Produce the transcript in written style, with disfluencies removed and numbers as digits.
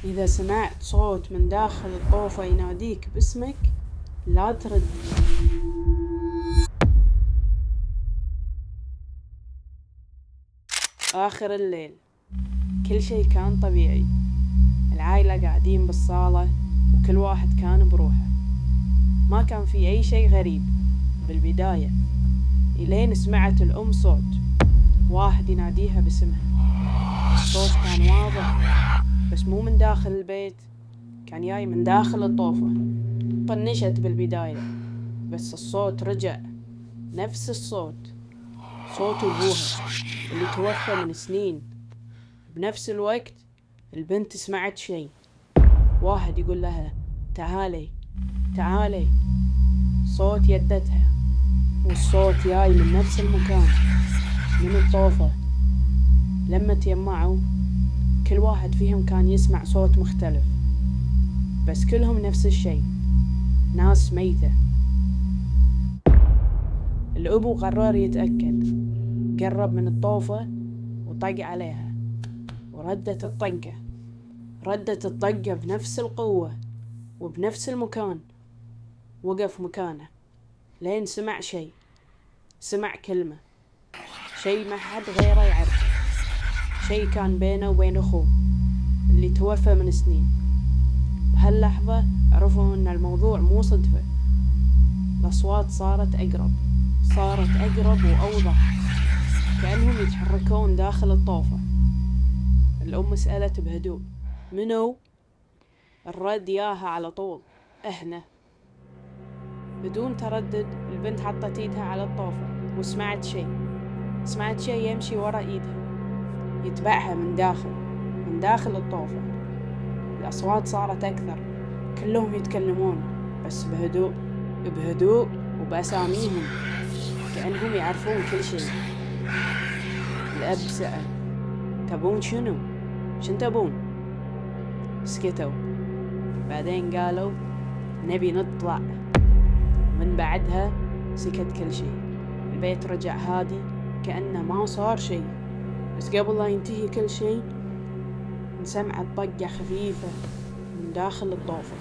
إذا سمعت صوت من داخل الطوفة يناديك باسمك لا ترد. آخر الليل كل شي كان طبيعي. العائلة قاعدين بالصالة وكل واحد كان بروحه. ما كان في أي شي غريب بالبداية، إلين سمعت الأم صوت واحد يناديها باسمها. الصوت كان واضح بس مو من داخل البيت، كان جاي من داخل الطوفة. طنشت بالبداية بس الصوت رجع، نفس الصوت، صوت أبوها اللي توفى من سنين. بنفس الوقت البنت سمعت شي، واحد يقول لها تعالي تعالي. صوت يدتها، والصوت جاي من نفس المكان، من الطوفة. لما تجمعوا كل واحد فيهم كان يسمع صوت مختلف، بس كلهم نفس الشي، ناس ميتة. الأبو قرر يتأكد، قرب من الطوفة وطق عليها، وردت الطقة. ردت الطقة بنفس القوة وبنفس المكان. وقف مكانه لين سمع شي، سمع كلمة، شي ما حد غيره يعرفه، شي كان بينه وبين أخوه اللي توفى من سنين. بهاللحظة عرفوا أن الموضوع مو صدفة. الأصوات صارت أقرب وأوضح، كأنهم يتحركون داخل الطوفة. الأم سألت بهدوء منو؟ الرد ياها على طول إحنا. بدون تردد البنت حطت ايدها على الطوفة وسمعت شي يمشي ورا ايدها، يتبعها من داخل الطوفة. الأصوات صارت أكثر، كلهم يتكلمون بس بهدوء وبأساميهم، كأنهم يعرفون كل شيء. الأب سأل تبون شنو؟ شن تبون؟ سكتوا، بعدين قالوا نبي نطلع. من بعدها سكت كل شيء. البيت رجع هادي كأنه ما صار شيء. بس قبل لا ينتهي كل شيء سمعت طقة خفيفة من داخل الطوفة.